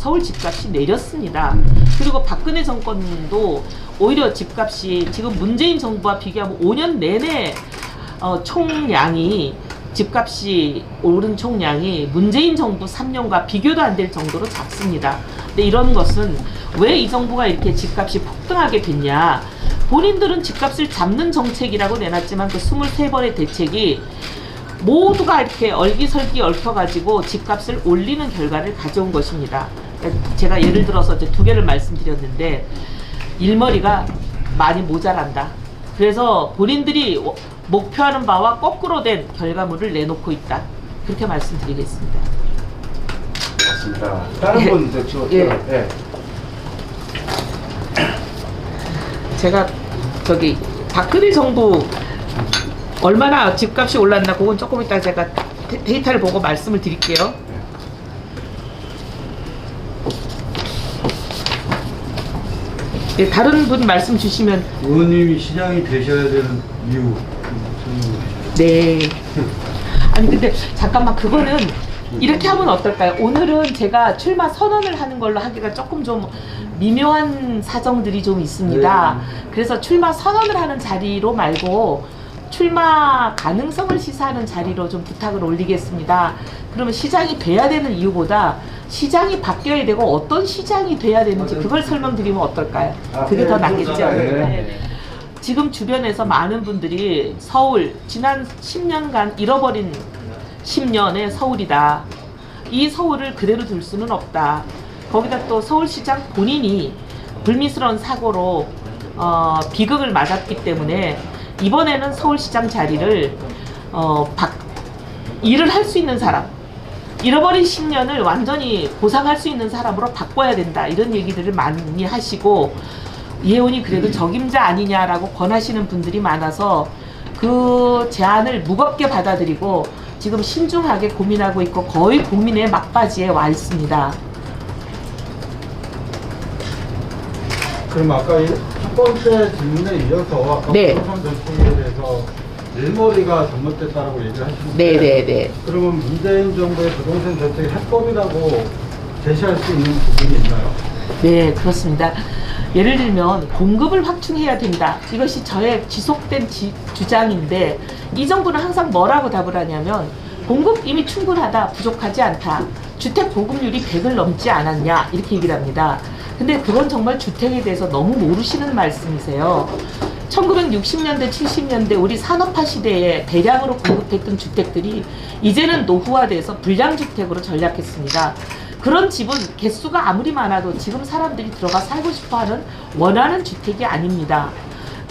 서울 집값이 내렸습니다. 그리고 박근혜 정권도 오히려 집값이 지금 문재인 정부와 비교하면 5년 내내 총량이 집값이 오른 총량이 문재인 정부 3년과 비교도 안 될 정도로 작습니다. 근데 이런 것은 왜 이 정부가 이렇게 집값이 폭등하게 됐냐. 본인들은 집값을 잡는 정책이라고 내놨지만 그 23번의 대책이 모두가 이렇게 얼기설기 얽혀가지고 집값을 올리는 결과를 가져온 것입니다. 제가 예를 들어서 이제 두 개를 말씀드렸는데 일머리가 많이 모자란다. 그래서 본인들이 목표하는 바와 거꾸로 된 결과물을 내놓고 있다. 그렇게 말씀드리겠습니다. 맞습니다. 다른 분 예. 제가 저기 박근혜 정부 얼마나 집값이 올랐나 그건 조금 이따 제가 데이터를 보고 말씀을 드릴게요. 네, 다른 분 말씀 주시면. 의원님이 시장이 되셔야 되는 이유 네. 아니 근데 잠깐만 그거는 이렇게 하면 어떨까요? 오늘은 제가 출마 선언을 하는 걸로 하기가 조금 좀 미묘한 사정들이 좀 있습니다. 그래서 출마 선언을 하는 자리로 말고 출마 가능성을 시사하는 자리로 좀 부탁을 올리겠습니다. 그러면 시장이 돼야 되는 이유보다 시장이 바뀌어야 되고 어떤 시장이 돼야 되는지 그걸 설명드리면 어떨까요? 그게 더 낫겠죠? 네. 지금 주변에서 많은 분들이 서울 지난 10년간 잃어버린 10년의 서울이다. 이 서울을 그대로 둘 수는 없다. 거기다 또 서울시장 본인이 불미스러운 사고로 비극을 맞았기 때문에 이번에는 서울시장 자리를 일을 할 수 있는 사람, 잃어버린 10년을 완전히 보상할 수 있는 사람으로 바꿔야 된다. 이런 얘기들을 많이 하시고 이혜원이 그래도 적임자 아니냐라고 권하시는 분들이 많아서 그 제안을 무겁게 받아들이고 지금 신중하게 고민하고 있고 거의 고민의 막바지에 와 있습니다. 그럼 아까 첫 번째 질문에 이어서 아까 네. 부동산 정책에 대해서 일머리가 잘못됐다라고 얘기를 하시는데 네네네. 그러면 문재인 정부의 부동산 정책이 해법이라고 제시할 수 있는 부분이 있나요? 네, 그렇습니다. 예를 들면 공급을 확충해야 된다. 이것이 저의 지속된 주장인데 이 정부는 항상 뭐라고 답을 하냐면 공급 이미 충분하다, 부족하지 않다. 주택 보급률이 100을 넘지 않았냐 이렇게 얘기를 합니다. 근데 그건 정말 주택에 대해서 너무 모르시는 말씀이세요. 1960년대, 70년대 우리 산업화 시대에 대량으로 공급했던 주택들이 이제는 노후화돼서 불량주택으로 전락했습니다. 그런 집은 개수가 아무리 많아도 지금 사람들이 들어가 살고 싶어하는 원하는 주택이 아닙니다.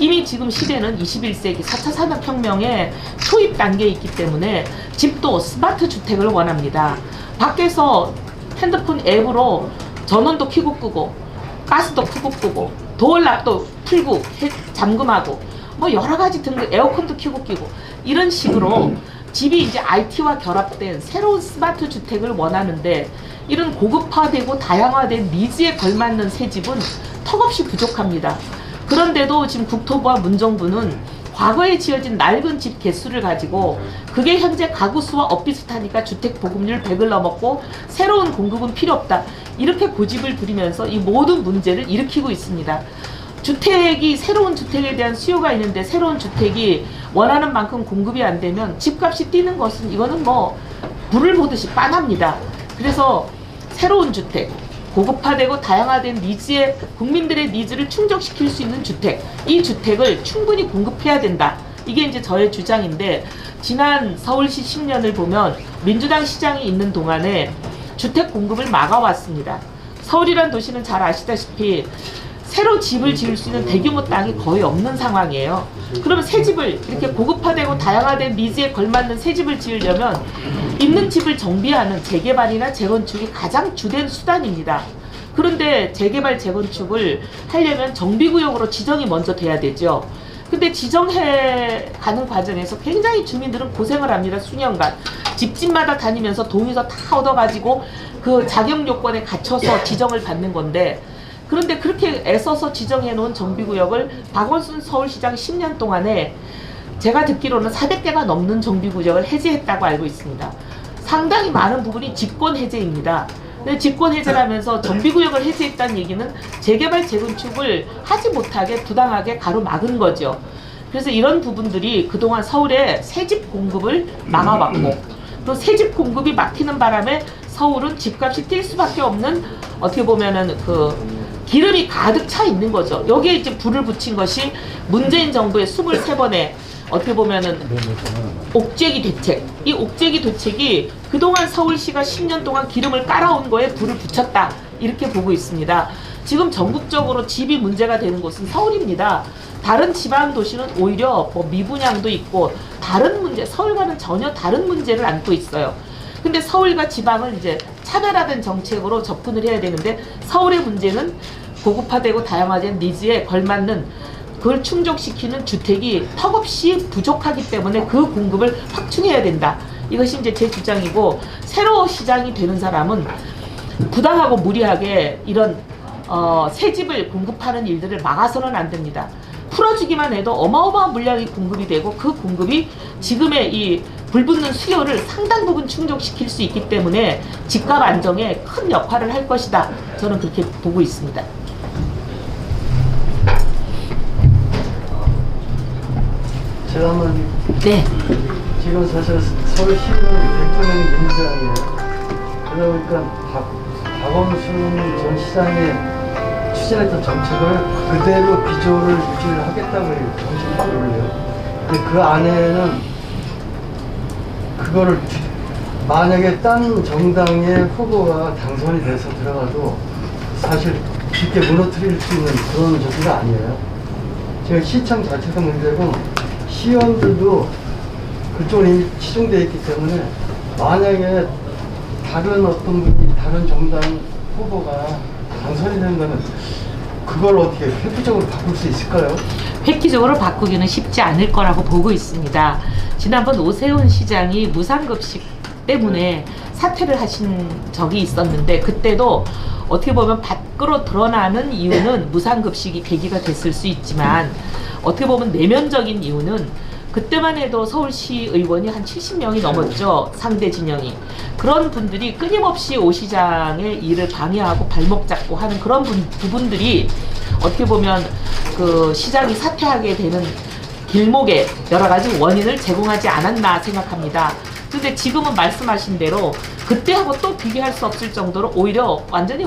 이미 지금 시대는 21세기 4차 산업혁명의 초입 단계에 있기 때문에 집도 스마트 주택을 원합니다. 밖에서 핸드폰 앱으로 전원도 켜고 끄고 가스도 켜고 끄고 도어락도 풀고 잠금하고 뭐 여러 가지 등등 에어컨도 켜고 끼고 이런 식으로 집이 이제 IT와 결합된 새로운 스마트 주택을 원하는데 이런 고급화되고 다양화된 니즈에 걸맞는 새 집은 턱없이 부족합니다. 그런데도 지금 국토부와 문정부는 과거에 지어진 낡은 집 개수를 가지고 그게 현재 가구 수와 엇비슷하니까 주택 보급률 100을 넘었고 새로운 공급은 필요 없다. 이렇게 고집을 부리면서 이 모든 문제를 일으키고 있습니다. 주택이 새로운 주택에 대한 수요가 있는데 새로운 주택이 원하는 만큼 공급이 안 되면 집값이 뛰는 것은 이거는 뭐 불을 보듯이 빤합니다. 그래서 새로운 주택, 고급화되고 다양화된 니즈에 국민들의 니즈를 충족시킬 수 있는 주택, 이 주택을 충분히 공급해야 된다. 이게 이제 저의 주장인데 지난 서울시 10년을 보면 민주당 시장이 있는 동안에 주택 공급을 막아왔습니다. 서울이란 도시는 잘 아시다시피 새로 집을 지을 수 있는 대규모 땅이 거의 없는 상황이에요. 그러면 새 집을 이렇게 고급화되고 다양화된 니즈에 걸맞는 새 집을 지으려면 있는 집을 정비하는 재개발이나 재건축이 가장 주된 수단입니다. 그런데 재개발 재건축을 하려면 정비구역으로 지정이 먼저 돼야 되죠. 근데 지정해 가는 과정에서 굉장히 주민들은 고생을 합니다. 수년간 집집마다 다니면서 동의서 다 얻어가지고 그 자격 요건에 갖춰서 지정을 받는 건데, 그런데 그렇게 애써서 지정해 놓은 정비구역을 박원순 서울시장 10년 동안에 제가 듣기로는 400개가 넘는 정비구역을 해제했다고 알고 있습니다. 상당히 많은 부분이 집권 해제입니다. 근데 집권 해제를 하면서 정비구역을 해제했다는 얘기는 재개발 재건축을 하지 못하게 부당하게 가로막은 거죠. 그래서 이런 부분들이 그동안 서울의 새집 공급을 막아왔고 또 새집 공급이 막히는 바람에 서울은 집값이 뛸 수밖에 없는 어떻게 보면은 그 기름이 가득 차 있는 거죠. 여기에 이제 불을 붙인 것이 문재인 정부의 23번의 어떻게 보면은 옥죄기 대책. 이 옥죄기 대책이 그동안 서울시가 10년 동안 기름을 깔아온 거에 불을 붙였다. 이렇게 보고 있습니다. 지금 전국적으로 집이 문제가 되는 곳은 서울입니다. 다른 지방 도시는 오히려 뭐 미분양도 있고 다른 문제, 서울과는 전혀 다른 문제를 안고 있어요. 근데 서울과 지방을 이제 차별화된 정책으로 접근을 해야 되는데 서울의 문제는 고급화되고 다양화된 니즈에 걸맞는 그걸 충족시키는 주택이 턱없이 부족하기 때문에 그 공급을 확충해야 된다. 이것이 이제 제 주장이고 새로 시장이 되는 사람은 부당하고 무리하게 이런 새 집을 공급하는 일들을 막아서는 안 됩니다. 풀어주기만 해도 어마어마한 물량이 공급이 되고 그 공급이 지금의 이 불붙는 수요를 상당 부분 충족시킬 수 있기 때문에 집값 안정에 큰 역할을 할 것이다. 저는 그렇게 보고 있습니다. 제가 한번 네. 지금 사실 서울시는 대통령 민주당이에요. 그러다 보니까 박원순 전 시장이 추진했던 정책을 그대로 비조를 유지를 하겠다고 정책을 보여요. 근데 그 안에는 그거를 만약에 딴 정당의 후보가 당선이 돼서 들어가도 사실 쉽게 무너뜨릴 수 있는 그런 정치가 아니에요. 지금 시청 자체도 문제고 시의원들도 그쪽은 이미 치중되어 있기 때문에 만약에 다른 어떤 분이 다른 정당 후보가 당선이 된다면 그걸 어떻게 획기적으로 바꿀 수 있을까요? 획기적으로 바꾸기는 쉽지 않을 거라고 보고 있습니다. 지난번 오세훈 시장이 무상급식 때문에 사퇴를 하신 적이 있었는데 그때도 어떻게 보면 밖으로 드러나는 이유는 무상급식이 계기가 됐을 수 있지만 어떻게 보면 내면적인 이유는 그때만 해도 서울시 의원이 한 70명이 넘었죠. 상대 진영이. 그런 분들이 끊임없이 오 시장의 일을 방해하고 발목 잡고 하는 그런 부분들이 어떻게 보면 그 시장이 사퇴하게 되는 길목에 여러 가지 원인을 제공하지 않았나 생각합니다. 근데 지금은 말씀하신 대로 그때하고 또 비교할 수 없을 정도로 오히려 완전히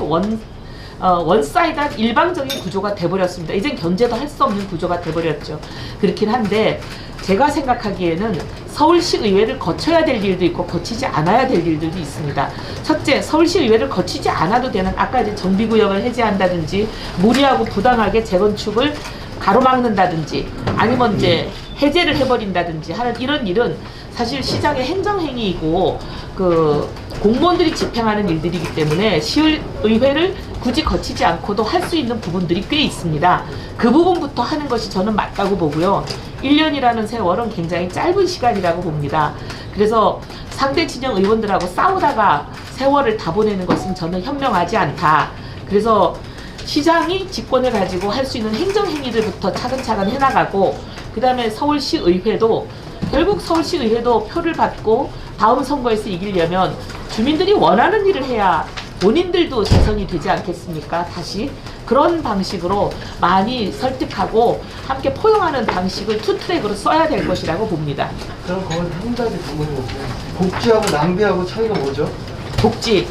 원사이드한 일방적인 구조가 돼버렸습니다. 이젠 견제도 할 수 없는 구조가 돼버렸죠. 그렇긴 한데 제가 생각하기에는 서울시 의회를 거쳐야 될 일도 있고 거치지 않아야 될 일들도 있습니다. 첫째, 서울시 의회를 거치지 않아도 되는 아까 이제 정비구역을 해제한다든지 무리하고 부당하게 재건축을 가로막는다든지 아니면 이제 해제를 해버린다든지 하는 이런 일은 사실 시장의 행정행위이고 그 공무원들이 집행하는 일들이기 때문에 시의회를 굳이 거치지 않고도 할 수 있는 부분들이 꽤 있습니다. 그 부분부터 하는 것이 저는 맞다고 보고요. 1년이라는 세월은 굉장히 짧은 시간이라고 봅니다. 그래서 상대 진영 의원들하고 싸우다가 세월을 다 보내는 것은 저는 현명하지 않다. 그래서 시장이 직권을 가지고 할 수 있는 행정행위들부터 차근차근 해나가고 그 다음에 서울시의회도 결국 서울시의회도 표를 받고 다음 선거에서 이기려면 주민들이 원하는 일을 해야 본인들도 재선이 되지 않겠습니까? 다시 그런 방식으로 많이 설득하고 함께 포용하는 방식을 투트랙으로 써야 될 것이라고 봅니다. 그럼 거기 한 가지 더 물어볼게요. 복지하고 낭비하고 차이가 뭐죠? 복지.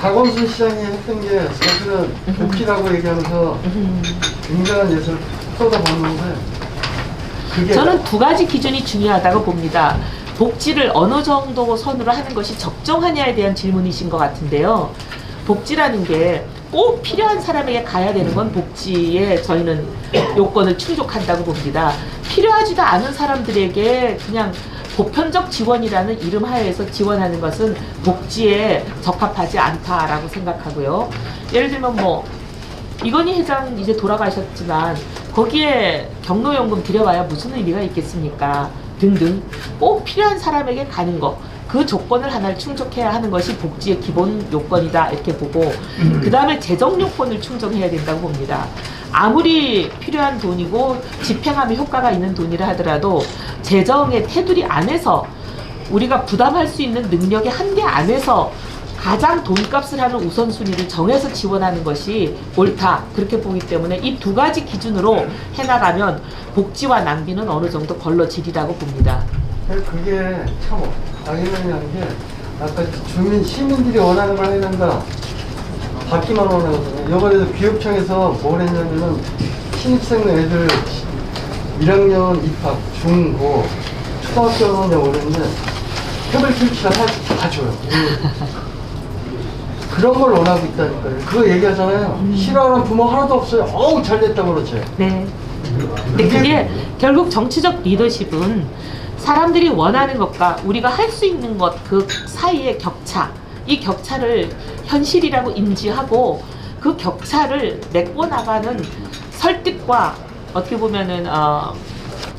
박원순 시장이 했던 게 사실은 복지라고 얘기하면서 굉장한 예술을 쏟아붓는데 그게 저는 두 가지 기준이 중요하다고 봅니다. 복지를 어느 정도 선으로 하는 것이 적정하냐에 대한 질문이신 것 같은데요. 복지라는 게 꼭 필요한 사람에게 가야 되는 건 복지에 저희는 요건을 충족한다고 봅니다. 필요하지도 않은 사람들에게 그냥 보편적 지원이라는 이름 하에서 지원하는 것은 복지에 적합하지 않다라고 생각하고요. 예를 들면 뭐 이건희 회장 이제 돌아가셨지만 거기에 경로연금 들여봐야 무슨 의미가 있겠습니까? 등등 꼭 필요한 사람에게 가는 거 그 조건을 하나를 충족해야 하는 것이 복지의 기본 요건이다 이렇게 보고 그 다음에 재정 요건을 충족해야 된다고 봅니다. 아무리 필요한 돈이고 집행하면 효과가 있는 돈이라 하더라도 재정의 테두리 안에서 우리가 부담할 수 있는 능력의 한계 안에서 가장 돈값을 하는 우선순위를 정해서 지원하는 것이 옳다. 그렇게 보기 때문에 이 두 가지 기준으로 해나가면 복지와 낭비는 어느 정도 걸러지리라고 봅니다. 그게 참 당연한 게 아까 시민들이 원하는 걸 해야 된다. 받기만 원하거든요. 이번에도 교육청에서 뭘 했냐면은 신입생 애들 1학년 입학, 중, 고, 초등학교는 오는데 태블릿 설치를 다 줘요. 그런 걸 원하고 있다니까요. 그거 얘기하잖아요. 싫어하는 부모 하나도 없어요. 어우 잘 됐다고 그러지. 네. 근데 그게 결국 정치적 리더십은 사람들이 원하는 것과 우리가 할 수 있는 것 그 사이의 격차, 이 격차를 현실이라고 인지하고 그 격차를 메꿔나가는 설득과 어떻게 보면은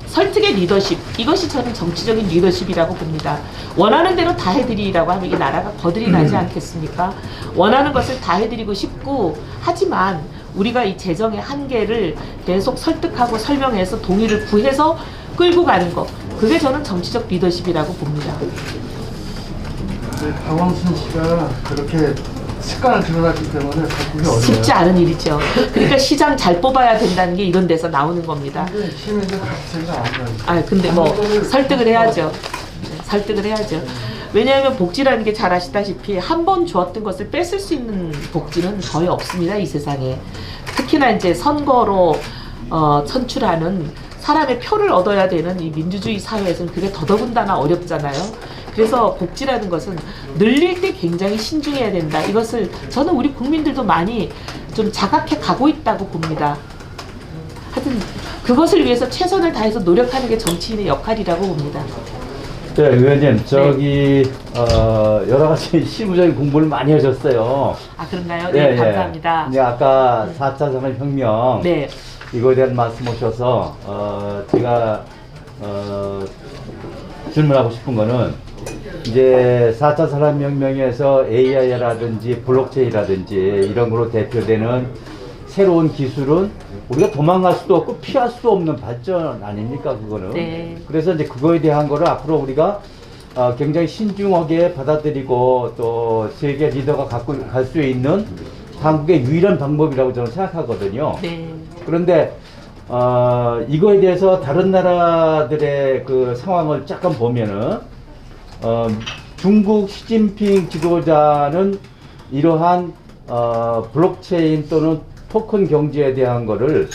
설득의 리더십, 이것이 저는 정치적인 리더십이라고 봅니다. 원하는 대로 다 해드리라고 하면 이 나라가 거들이 나지 않겠습니까? 원하는 것을 다 해드리고 싶고 하지만 우리가 이 재정의 한계를 계속 설득하고 설명해서 동의를 구해서 끌고 가는 것, 그게 저는 정치적 리더십이라고 봅니다. 박원순 씨가 그렇게 습관을 들여놨기 때문에 바꾸기 어려워요. 쉽지 않은 일이죠. 그러니까 시장 잘 뽑아야 된다는 게 이런 데서 나오는 겁니다. 근데 시민들 각세가 안 가요. 아, 근데 뭐 설득을 해야죠. 네, 설득을 해야죠. 왜냐하면 복지라는 게 잘 아시다시피 한 번 주었던 것을 뺏을 수 있는 복지는 거의 없습니다, 이 세상에. 특히나 이제 선거로 선출하는 사람의 표를 얻어야 되는 이 민주주의 사회에서는 그게 더더군다나 어렵잖아요. 그래서 복지라는 것은 늘릴 때 굉장히 신중해야 된다. 이것을 저는 우리 국민들도 많이 좀 자각해 가고 있다고 봅니다. 하여튼 그것을 위해서 최선을 다해서 노력하는 게 정치인의 역할이라고 봅니다. 네, 의원님, 저기 여러 가지 실무적인 공부를 많이 하셨어요. 아, 그런가요? 네, 감사합니다. 이제 아까 4차 산업혁명 네. 이거에 대한 말씀 오셔서 제가 질문하고 싶은 거는 이제 4차 산업혁명에서 AI라든지 블록체인이라든지 이런 거로 대표되는 새로운 기술은 우리가 도망갈 수도 없고 피할 수 없는 발전 아닙니까, 그거는. 네. 그래서 이제 그거에 대한 거를 앞으로 우리가 굉장히 신중하게 받아들이고 또 세계 리더가 갖고 갈 수 있는 한국의 유일한 방법이라고 저는 생각하거든요. 네. 그런데 이거에 대해서 다른 나라들의 그 상황을 잠깐 보면은 중국 시진핑 지도자는 이러한 블록체인 또는 토큰 경제에 대한 거를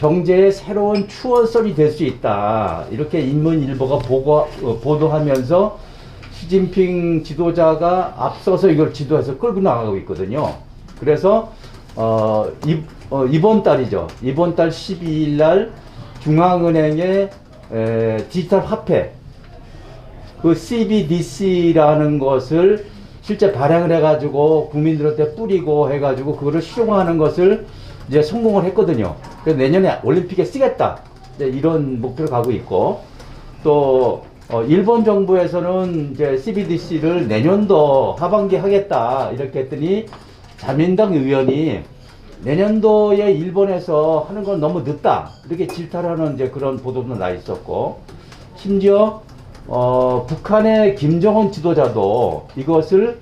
경제의 새로운 추월선이 될 수 있다. 이렇게 인문일보가 보도하면서 시진핑 지도자가 앞서서 이걸 지도해서 끌고 나가고 있거든요. 그래서 이번 달이죠. 이번 달 12일 날 중앙은행의 디지털 화폐 그 CBDC라는 것을 실제 발행을 해가지고 국민들한테 뿌리고 해가지고 그거를 실용화하는 것을 이제 성공을 했거든요. 그래서 내년에 올림픽에 쓰겠다. 이런 목표를 가고 있고 또 일본 정부에서는 이제 CBDC를 내년도 하반기에 하겠다 이렇게 했더니 자민당 의원이 내년도에 일본에서 하는 건 너무 늦다 이렇게 질타하는 이제 그런 보도도 나 있었고 심지어 북한의 김정은 지도자도 이것을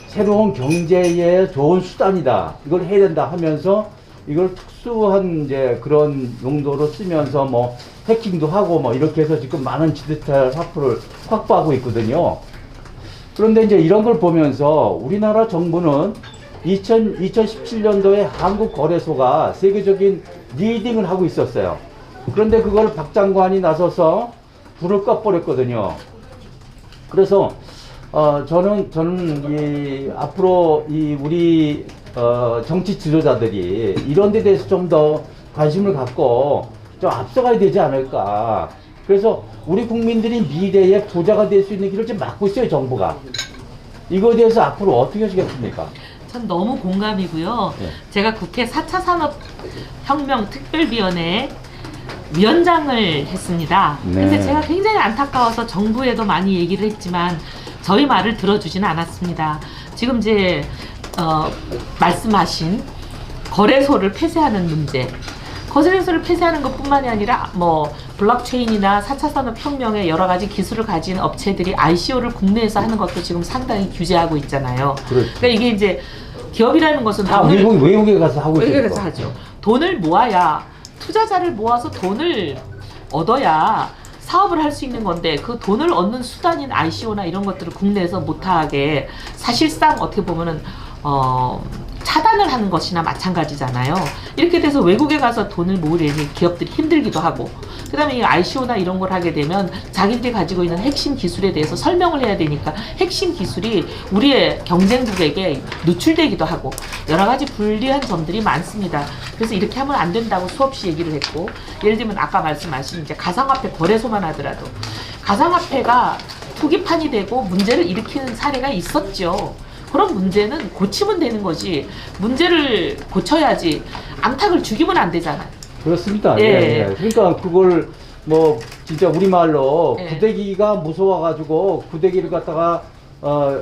새로운 경제의 좋은 수단이다. 이걸 해야 된다 하면서 이걸 특수한 이제 그런 용도로 쓰면서 뭐 해킹도 하고 뭐 이렇게 해서 지금 많은 디지털 화폐를 확보하고 있거든요. 그런데 이제 이런 걸 보면서 우리나라 정부는 2017년도에 한국거래소가 세계적인 리딩을 하고 있었어요. 그런데 그걸 박 장관이 나서서 불을 꺼버렸거든요. 그래서 저는 앞으로 우리 정치 지도자들이 이런 데 대해서 좀 더 관심을 갖고 좀 앞서가야 되지 않을까. 그래서 우리 국민들이 미래의 부자가 될 수 있는 길을 좀 막고 있어요, 정부가. 이거에 대해서 앞으로 어떻게 하시겠습니까? 전 너무 공감이고요. 네. 제가 국회 4차 산업혁명 특별위원회 위원장을 했습니다. 네. 근데 제가 굉장히 안타까워서 정부에도 많이 얘기를 했지만 저희 말을 들어주지는 않았습니다. 지금 이제 말씀하신 거래소를 폐쇄하는 문제, 거래소를 폐쇄하는 것뿐만이 아니라 뭐 블록체인이나 4차 산업혁명의 여러 가지 기술을 가진 업체들이 ICO를 국내에서 하는 것도 지금 상당히 규제하고 있잖아요. 그렇죠. 그러니까 이게 이제 기업이라는 것은 다 외국에 가서 하고 있어요. 외국에 가서 하죠. 돈을 모아야, 투자자를 모아서 돈을 얻어야 사업을 할 수 있는 건데, 그 돈을 얻는 수단인 ICO나 이런 것들을 국내에서 못하게 사실상 어떻게 보면은 차단을 하는 것이나 마찬가지잖아요. 이렇게 돼서 외국에 가서 돈을 모으려니 기업들이 힘들기도 하고, 그 다음에 이 ICO나 이런 걸 하게 되면 자기들이 가지고 있는 핵심 기술에 대해서 설명을 해야 되니까 핵심 기술이 우리의 경쟁국에게 노출되기도 하고 여러 가지 불리한 점들이 많습니다. 그래서 이렇게 하면 안 된다고 수없이 얘기를 했고, 예를 들면 아까 말씀하신 이제 가상화폐 거래소만 하더라도 가상화폐가 투기판이 되고 문제를 일으키는 사례가 있었죠. 그런 문제는 고치면 되는 거지, 문제를 고쳐야지 암탉을 죽이면 안 되잖아요. 그렇습니다. 예. 예. 그러니까 그걸 뭐 진짜 우리말로 예. 구데기가 무서워가지고 구데기를 갖다가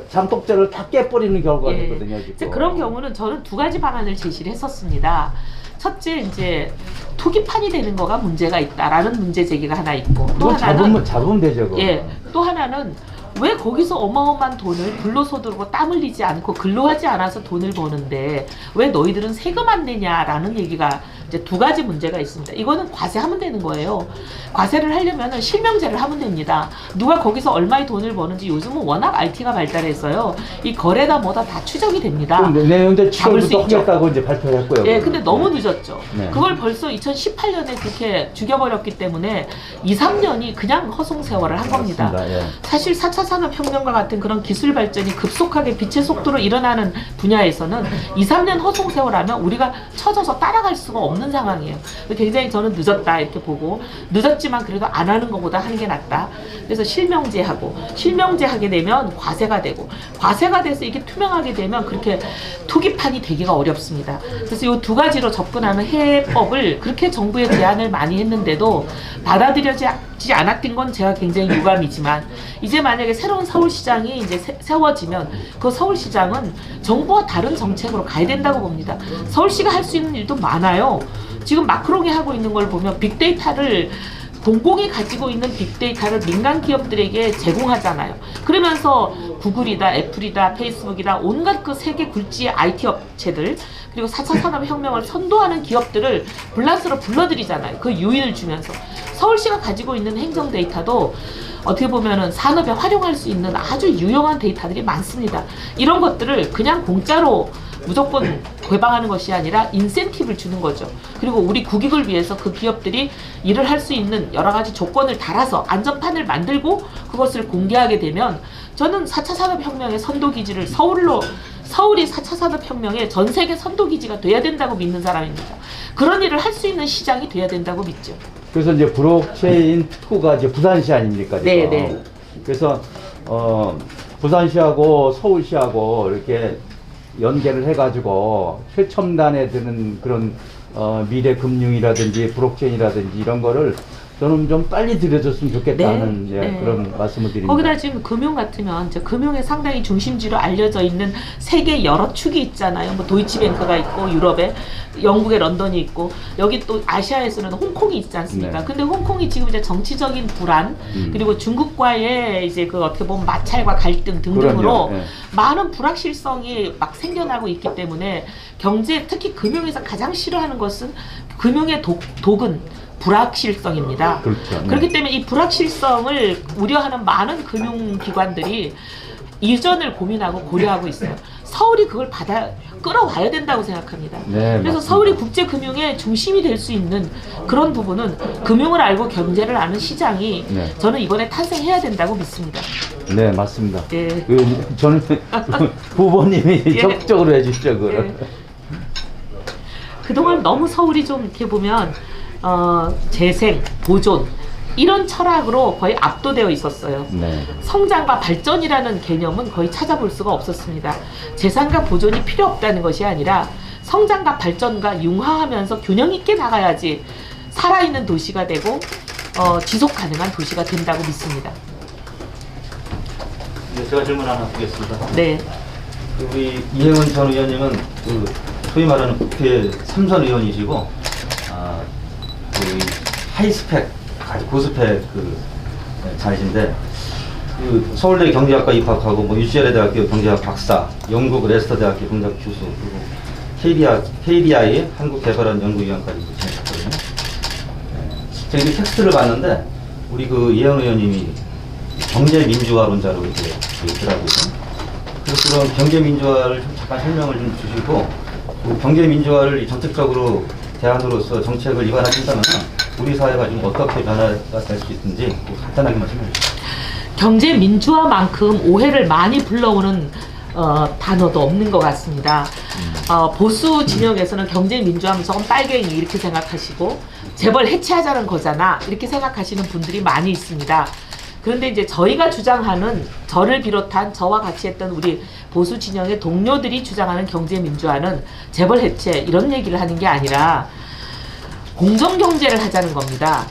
장독대를 다 깨버리는 경우가 예. 있거든요. 이제 지금. 그런 경우는 저는 두 가지 방안을 제시를 했었습니다. 첫째, 이제 투기판이 되는 거가 문제가 있다라는 문제 제기가 하나 있고, 또 이거 하나는 잡으면 되죠. 그거. 예, 또 하나는 왜 거기서 어마어마한 돈을 불로소득으로 땀 흘리지 않고 근로하지 않아서 돈을 버는데 왜 너희들은 세금 안 내냐라는 얘기가 이제 두 가지 문제가 있습니다. 이거는 과세하면 되는 거예요. 과세를 하려면 실명제를 하면 됩니다. 누가 거기서 얼마의 돈을 버는지 요즘은 워낙 IT가 발달해서요. 이 거래다 뭐다 다 추적이 됩니다. 내년도 잡을 수 7월부터 있죠. 하겠다고 이제 발표했고요. 예, 근데 너무 늦었죠. 네. 그걸 벌써 2018년에 그렇게 죽여버렸기 때문에 2, 3년이 그냥 허송세월을 한 겁니다. 맞습니다. 예. 사실 4차 산업혁명과 같은 그런 기술 발전이 급속하게 빛의 속도로 일어나는 분야에서는 2, 3년 허송세월하면 우리가 처져서 따라갈 수가 없는 상황이에요. 굉장히 저는 늦었다 이렇게 보고, 늦었지만 그래도 안 하는 것보다 하는 게 낫다. 그래서 실명제하고, 실명제하게 되면 과세가 되고, 과세가 돼서 이게 투명하게 되면 그렇게 투기판이 되기가 어렵습니다. 그래서 이 두 가지로 접근하는 해법을 그렇게 정부에 제안을 많이 했는데도 받아들여지지 않았던 건 제가 굉장히 유감이지만, 이제 만약에 새로운 서울시장이 이제 세워지면 그 서울시장은 정부와 다른 정책으로 가야 된다고 봅니다. 서울시가 할 수 있는 일도 많아요. 지금 마크롱이 하고 있는 걸 보면 빅데이터를, 공공이 가지고 있는 빅데이터를 민간 기업들에게 제공하잖아요. 그러면서 구글이다, 애플이다, 페이스북이다, 온갖 그 세계 굴지의 IT 업체들, 그리고 4차 산업혁명을 선도하는 기업들을 불란서로 불러들이잖아요. 그 유인을 주면서. 서울시가 가지고 있는 행정 데이터도 어떻게 보면은 산업에 활용할 수 있는 아주 유용한 데이터들이 많습니다. 이런 것들을 그냥 공짜로 무조건 개방하는 것이 아니라 인센티브를 주는 거죠. 그리고 우리 국익을 위해서 그 기업들이 일을 할 수 있는 여러 가지 조건을 달아서 안전판을 만들고 그것을 공개하게 되면, 저는 4차 산업혁명의 선도기지를 서울이 4차 산업혁명의 전 세계 선도기지가 돼야 된다고 믿는 사람입니다. 그런 일을 할 수 있는 시장이 돼야 된다고 믿죠. 그래서 이제 블록체인 2가 이제 부산시 아닙니까? 지금? 네, 네. 그래서 부산시하고 서울시하고 이렇게 연계를 해가지고 최첨단에 드는 그런 미래 금융이라든지 블록체인이라든지 이런 거를 저는 좀 빨리 들여줬으면 좋겠다는 네, 예, 네. 그런 말씀을 드립니다. 거기다 지금 금융 같으면 이제 금융의 상당히 중심지로 알려져 있는 세계 여러 축이 있잖아요. 뭐 도이치뱅크가 있고, 유럽에 영국의 런던이 있고, 여기 또 아시아에서는 홍콩이 있지 않습니까? 네. 근데 홍콩이 지금 이제 정치적인 불안, 그리고 중국과의 이제 그 어떻게 보면 마찰과 갈등 등등으로 그럼요, 예. 많은 불확실성이 막 생겨나고 있기 때문에, 경제, 특히 금융에서 가장 싫어하는 것은 금융의 독은 불확실성입니다. 그렇죠. 네. 그렇기 때문에 이 불확실성을 우려하는 많은 금융기관들이 이전을 고민하고 고려하고 있어요. 서울이 그걸 끌어와야 된다고 생각합니다. 네, 그래서 맞습니다. 서울이 국제금융의 중심이 될 수 있는 그런 부분은 금융을 알고 경제를 아는 시장이 네. 저는 이번에 탄생해야 된다고 믿습니다. 네, 맞습니다. 예. 저는 후보님이 예. 적극적으로 해주시죠, 그걸. 예. 그동안 너무 서울이 좀 이렇게 보면 재생, 보존 이런 철학으로 거의 압도되어 있었어요. 네. 성장과 발전이라는 개념은 거의 찾아볼 수가 없었습니다. 재산과 보존이 필요 없다는 것이 아니라 성장과 발전과 융화하면서 균형 있게 나가야지 살아있는 도시가 되고 지속 가능한 도시가 된다고 믿습니다. 네, 제가 질문 하나 드리겠습니다. 네. 우리 이행은 전 의원님은 그 소위 말하는 국회 3선 의원이시고 하이스펙, 아주 고스펙 자이신데 그 서울대 경제학과 입학하고 뭐 UCLA 대학교 경제학 박사, 영국 레스터 대학교 경제학 교수, 그리고 KDI 한국개발원연구위원까지 지내셨거든요. 제가 이 텍스트를 봤는데 우리 그 예원 의원님이 경제민주화론자로 이렇게 있더라고요. 그래서 그런 경제민주화를 좀 잠깐 설명을 좀 주시고 그 경제민주화를 정책적으로 대안으로서 정책을 입안하신다면 우리 사회가 지금 어떻게 변화가 될 수 있는지 간단하게 말씀해 주시죠. 경제 민주화만큼 오해를 많이 불러오는 단어도 없는 것 같습니다. 보수 진영에서는 경제 민주화하면 저건 빨갱이 이렇게 생각하시고 재벌 해체하자는 거잖아 이렇게 생각하시는 분들이 많이 있습니다. 그런데 이제 저희가 주장하는, 저를 비롯한 저와 같이 했던 우리 보수 진영의 동료들이 주장하는 경제 민주화는 재벌 해체 이런 얘기를 하는 게 아니라 공정 경제를 하자는 겁니다.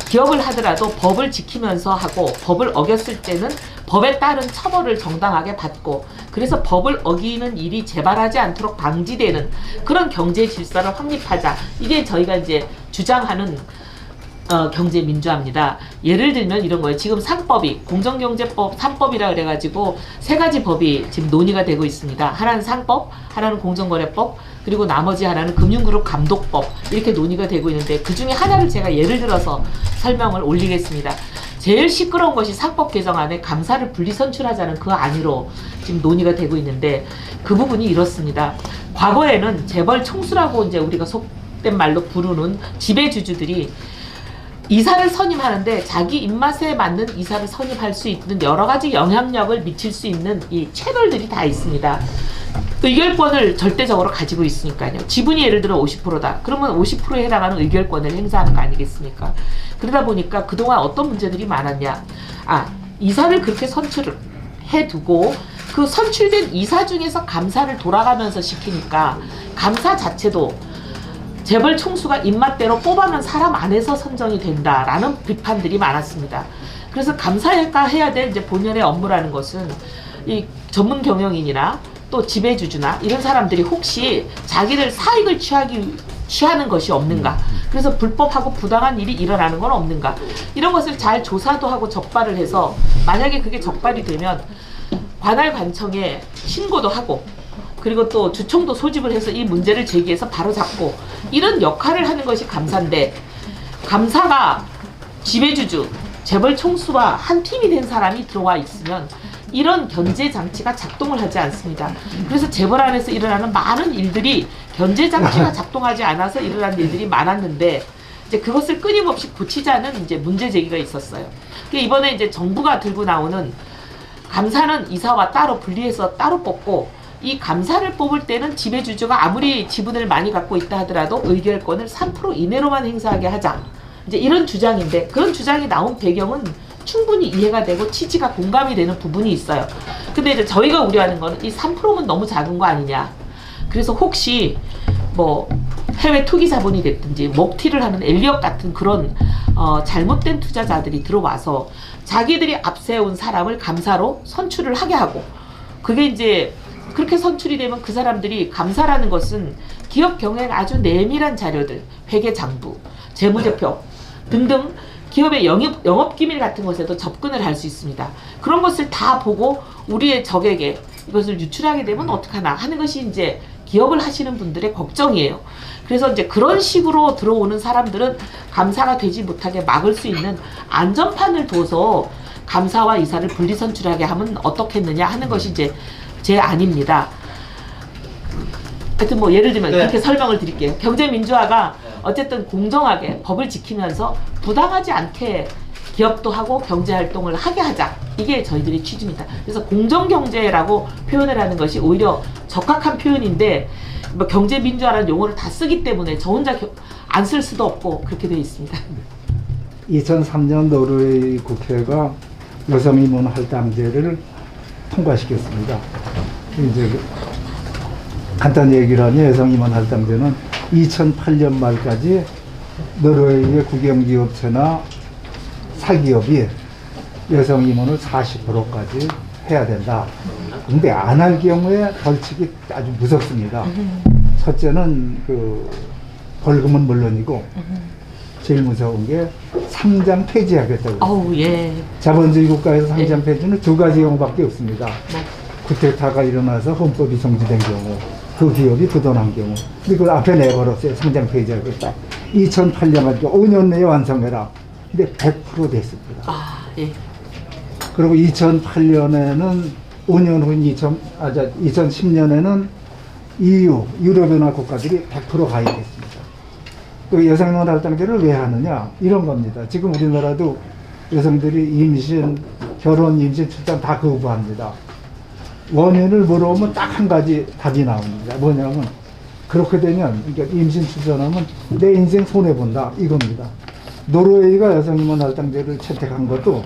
기업을 하더라도 법을 지키면서 하고, 법을 어겼을 때는 법에 따른 처벌을 정당하게 받고, 그래서 법을 어기는 일이 재발하지 않도록 방지되는 그런 경제 질서를 확립하자. 이게 저희가 이제 주장하는 경제 민주화입니다. 예를 들면 이런 거예요. 지금 3법이 공정경제법 3법이라 그래가지고 3가지 법이 지금 논의가 되고 있습니다. 하나는 상법, 하나는 공정거래법, 그리고 나머지 하나는 금융그룹 감독법, 이렇게 논의가 되고 있는데 그 중에 하나를 제가 예를 들어서 설명을 올리겠습니다. 제일 시끄러운 것이 상법 개정안에 감사를 분리선출하자는 그 안으로 지금 논의가 되고 있는데, 그 부분이 이렇습니다. 과거에는 재벌 총수라고 이제 우리가 속된 말로 부르는 지배주주들이 이사를 선임하는데 자기 입맛에 맞는 이사를 선임할 수 있는 여러 가지 영향력을 미칠 수 있는 이 채널들이 다 있습니다. 의결권을 절대적으로 가지고 있으니까요. 지분이 예를 들어 50%다. 그러면 50%에 해당하는 의결권을 행사하는 거 아니겠습니까? 그러다 보니까 그동안 어떤 문제들이 많았냐. 이사를 그렇게 선출을 해두고 그 선출된 이사 중에서 감사를 돌아가면서 시키니까 감사 자체도 재벌 총수가 입맛대로 뽑아놓은 사람 안에서 선정이 된다라는 비판들이 많았습니다. 그래서 감사가 해야 될 이제 본연의 업무라는 것은 이 전문 경영인이나 또 지배주주나 이런 사람들이 혹시 자기들 사익을 취하는 것이 없는가, 그래서 불법하고 부당한 일이 일어나는 건 없는가, 이런 것을 잘 조사도 하고 적발을 해서 만약에 그게 적발이 되면 관할 관청에 신고도 하고, 그리고 또 주총도 소집을 해서 이 문제를 제기해서 바로 잡고, 이런 역할을 하는 것이 감사인데, 감사가 지배주주, 재벌 총수와 한 팀이 된 사람이 들어와 있으면 이런 견제 장치가 작동을 하지 않습니다. 그래서 재벌 안에서 일어나는 많은 일들이 견제 장치가 작동하지 않아서 일어난 일들이 많았는데, 이제 그것을 끊임없이 고치자는 이제 문제 제기가 있었어요. 이번에 이제 정부가 들고 나오는 감사는 이사와 따로 분리해서 따로 뽑고, 이 감사를 뽑을 때는 지배주주가 아무리 지분을 많이 갖고 있다 하더라도 의결권을 3% 이내로만 행사하게 하자. 이제 이런 주장인데, 그런 주장이 나온 배경은 충분히 이해가 되고 취지가 공감이 되는 부분이 있어요. 근데 이제 저희가 우려하는 거는 이 3%면 너무 작은 거 아니냐. 그래서 혹시 뭐 해외 투기 자본이 됐든지 먹튀를 하는 엘리엇 같은 그런 잘못된 투자자들이 들어와서 자기들이 앞세운 사람을 감사로 선출을 하게 하고, 그게 이제 그렇게 선출이 되면 그 사람들이, 감사라는 것은 기업 경영에 아주 내밀한 자료들, 회계장부, 재무제표 등등 기업의 영업기밀 같은 것에도 접근을 할 수 있습니다. 그런 것을 다 보고 우리의 적에게 이것을 유출하게 되면 어떡하나 하는 것이 이제 기업을 하시는 분들의 걱정이에요. 그래서 이제 그런 식으로 들어오는 사람들은 감사가 되지 못하게 막을 수 있는 안전판을 둬서 감사와 이사를 분리선출하게 하면 어떻겠느냐 하는 것이 이제 제 안입니다. 하여튼 뭐 예를 들면 그렇게 설명을 드릴게요. 경제민주화가 어쨌든 공정하게 법을 지키면서 부당하지 않게 기업도 하고 경제활동을 하게 하자. 이게 저희들의 취지입니다. 그래서 공정경제라고 표현을 하는 것이 오히려 적합한 표현인데, 뭐 경제민주화라는 용어를 다 쓰기 때문에 저 혼자 안 쓸 수도 없고 그렇게 되어 있습니다. 2003년 노르웨이 국회가 여성임원 할당제를 통과시켰습니다. 이제 간단히 얘기를 하면 여성임원 할당제는 2008년 말까지 노르웨이의 국영기업체나 사기업이 여성임원을 40%까지 해야 된다. 근데 안 할 경우에 벌칙이 아주 무섭습니다. 첫째는 그 벌금은 물론이고 제일 무서운 게 상장 폐지하겠다고. 어우, 예. 자본주의 국가에서 상장 예. 폐지는 두 가지 경우밖에 없습니다. 뭐, 쿠데타가 일어나서 헌법이 정지된 경우, 그 기업이 부도난 경우. 근데 그걸 앞에 내걸었어요. 상장 폐지하겠다. 2008년 가지고 5년 내에 완성해라. 근데 100% 됐습니다. 아, 예. 그리고 2008년에는 5년 후인 2010년에는 EU, 유럽연합 국가들이 100% 가입했습니다. 그 여성노원 할당제를 왜 하느냐? 이런 겁니다. 지금 우리나라도 여성들이 임신, 결혼, 임신, 출산 다 거부합니다. 원인을 물어보면 딱 한 가지 답이 나옵니다. 뭐냐면, 그렇게 되면, 그러니까 임신, 출산하면 내 인생 손해본다. 이겁니다. 노르웨이가 여성임원 할당제를 채택한 것도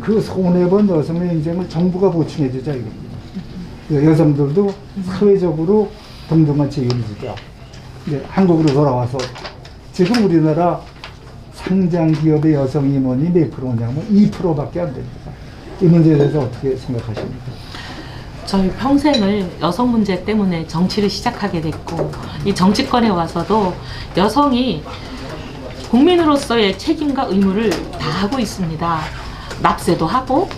그 손해본 여성의 인생을 정부가 보충해주자 이겁니다. 여성들도 사회적으로 동등한 지위를 주자. 네, 한국으로 돌아와서 지금 우리나라 상장 기업의 여성 임원이 몇 프로냐면 2%밖에 안 됩니다. 이 문제에 대해서 어떻게 생각하십니까? 저희 평생을 여성 문제 때문에 정치를 시작하게 됐고, 이 정치권에 와서도 여성이 국민으로서의 책임과 의무를 다하고 있습니다. 납세도 하고,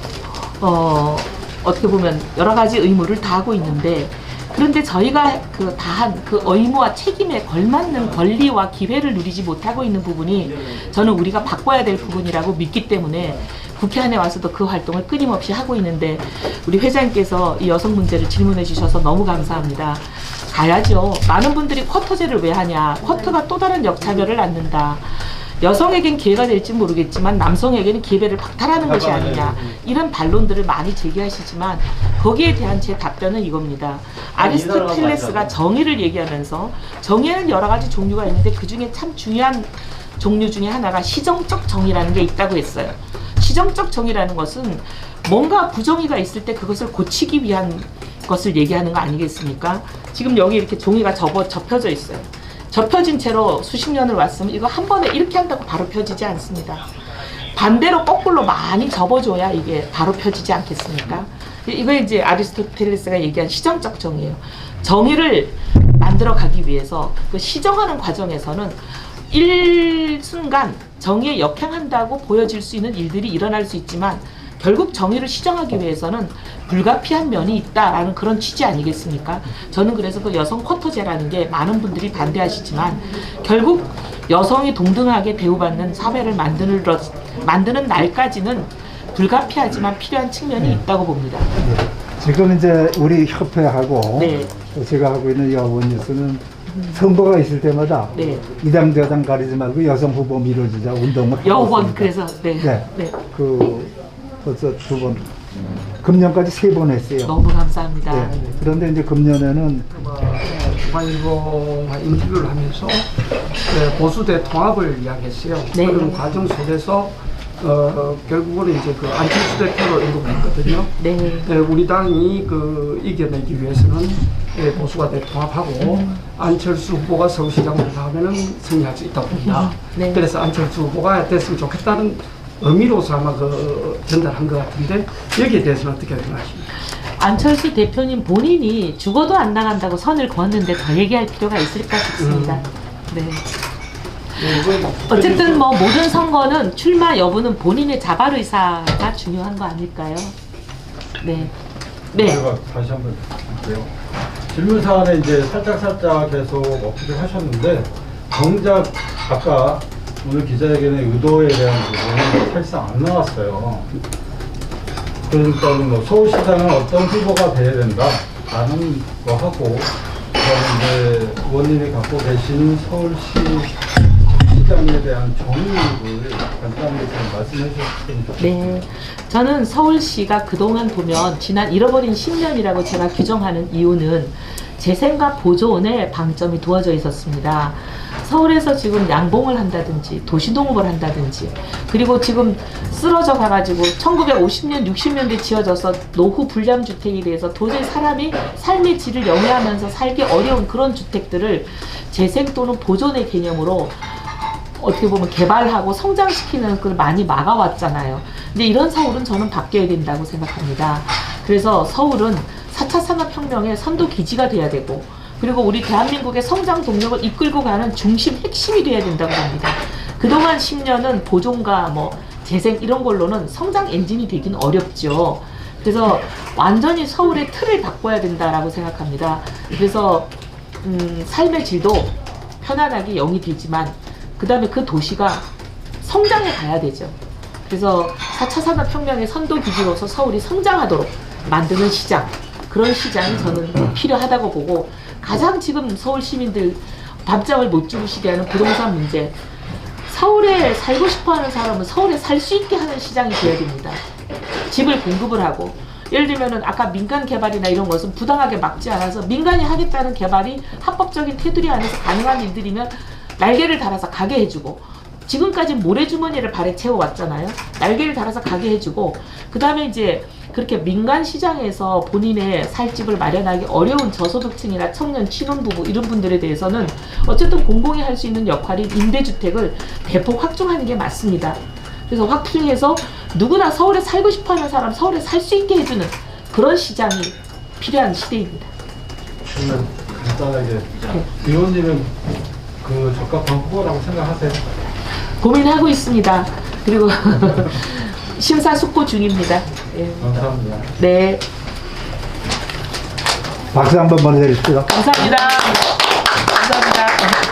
어떻게 보면 여러 가지 의무를 다하고 있는데, 그런데 저희가 그 다한 그 의무와 책임에 걸맞는 권리와 기회를 누리지 못하고 있는 부분이 저는 우리가 바꿔야 될 부분이라고 믿기 때문에 국회 안에 와서도 그 활동을 끊임없이 하고 있는데, 우리 회장님께서 이 여성 문제를 질문해 주셔서 너무 감사합니다. 가야죠. 많은 분들이 쿼터제를 왜 하냐. 쿼터가 또 다른 역차별을 낳는다. 여성에겐 기회가 될지 모르겠지만 남성에게는 기회를 박탈하는 것이 아니냐, 이런 반론들을 많이 제기하시지만 거기에 대한 제 답변은 이겁니다. 아리스토텔레스가 정의를 얘기하면서 정의는 여러 가지 종류가 있는데 그 중에 참 중요한 종류 중에 하나가 시정적 정의라는 게 있다고 했어요. 시정적 정의라는 것은 뭔가 부정의가 있을 때 그것을 고치기 위한 것을 얘기하는 거 아니겠습니까? 지금 여기 이렇게 종이가 접혀져 있어요. 접혀진 채로 수십 년을 왔으면 이거 한 번에 이렇게 한다고 바로 펴지지 않습니다. 반대로 거꾸로 많이 접어줘야 이게 바로 펴지지 않겠습니까? 이거 이제 아리스토텔레스가 얘기한 시정적 정의예요. 정의를 만들어 가기 위해서 그 시정하는 과정에서는 일순간 정의에 역행한다고 보여질 수 있는 일들이 일어날 수 있지만 결국 정의를 시정하기 위해서는 불가피한 면이 있다라는 그런 취지 아니겠습니까? 저는 그래서 그 여성 쿼터제라는 게 많은 분들이 반대하시지만 결국 여성이 동등하게 대우받는 사회를 만드는 날까지는 불가피하지만 필요한 측면이 있다고 봅니다. 네. 지금 이제 우리 협회하고 네. 제가 하고 있는 여원 뉴스는 선거가 있을 때마다 네. 이당 저당 가리지 말고 여성 후보 밀어주자 운동을 하고 여원 있습니다. 그래서 네. 네. 네. 그 벌써 2번, 금년까지 3번 했어요. 너무 감사합니다. 네. 그런데 이제 금년에는 중앙일보와 인터뷰를 하면서 보수대 통합을 이야기했어요. 네. 그런 과정 속에서 결국은 이제 그 안철수 대표로 인도가 했거든요. 네. 우리 당이 그 이겨내기 위해서는 보수가 대통합하고 안철수 후보가 서울시장으로 나가면은 승리할 수 있다고 봅니다. 네. 그래서 안철수 후보가 됐으면 좋겠다는 의미로서 아마 그 전달한 것 같은데 여기에 대해서는 어떻게 생각하십니까? 안철수 대표님 본인이 죽어도 안 나간다고 선을 그었는데 더 얘기할 필요가 있을까 싶습니다. 네. 어쨌든 뭐 모든 선거는 출마 여부는 본인의 자발 의사가 중요한 거 아닐까요? 네. 네. 제가 다시 한번 드릴게요. 질문 사안에 이제 살짝 계속 어필을 하셨는데 정작 아까 오늘 기자회견의 의도에 대한 부분은 사실상 안 나왔어요. 그러니까 뭐 서울시장은 어떤 후보가 돼야 된다라는 거 하고 그다음에 이제 의원님이 갖고 계신 서울시 시장에 대한 정의를 간단하게 좀 말씀해 주셨으면 좋겠습니다. 네. 저는 서울시가 그동안 보면 지난 잃어버린 10년이라고 제가 규정하는 이유는 재생과 보존에 방점이 두어져 있었습니다. 서울에서 지금 양봉을 한다든지 도시농업을 한다든지 그리고 지금 쓰러져 가가지고 1950년 60년대 지어져서 노후 불량주택에 대해서 도저히 사람이 삶의 질을 영위하면서 살기 어려운 그런 주택들을 재생 또는 보존의 개념으로 어떻게 보면 개발하고 성장시키는 걸 많이 막아왔잖아요. 근데 이런 서울은 저는 바뀌어야 된다고 생각합니다. 그래서 서울은 4차 산업혁명의 선도 기지가 돼야 되고 그리고 우리 대한민국의 성장 동력을 이끌고 가는 중심 핵심이 돼야 된다고 봅니다. 그동안 10년은 보존과 뭐 재생 이런 걸로는 성장 엔진이 되긴 어렵죠. 그래서 완전히 서울의 틀을 바꿔야 된다라고 생각합니다. 그래서 삶의 질도 편안하게 영이 되지만 그 다음에 그 도시가 성장해 가야 되죠. 그래서 4차 산업혁명의 선도기지로서 서울이 성장하도록 만드는 시장, 그런 시장이 저는 필요하다고 보고, 가장 지금 서울 시민들 밤잠을 못 주무시게 하는 부동산 문제, 서울에 살고 싶어하는 사람은 서울에 살 수 있게 하는 시장이 되어야 됩니다. 집을 공급을 하고, 예를 들면은 아까 민간 개발이나 이런 것은 부당하게 막지 않아서 민간이 하겠다는 개발이 합법적인 테두리 안에서 가능한 일들이면 날개를 달아서 가게 해주고, 지금까지 모래주머니를 발에 채워왔잖아요. 날개를 달아서 가게 해주고, 그 다음에 이제 그렇게 민간 시장에서 본인의 살 집을 마련하기 어려운 저소득층이나 청년, 신혼부부 이런 분들에 대해서는 어쨌든 공공이 할 수 있는 역할인 임대주택을 대폭 확충하는 게 맞습니다. 그래서 확충해서 누구나 서울에 살고 싶어하는 사람 서울에 살 수 있게 해주는 그런 시장이 필요한 시대입니다. 그러면 간단하게 의원님은 그 적합한 후보라고 생각하세요? 고민하고 있습니다. 그리고 심사숙고 중입니다. 예. 감사합니다. 네, 박수 한번 보내드립시다. 감사합니다. 감사합니다.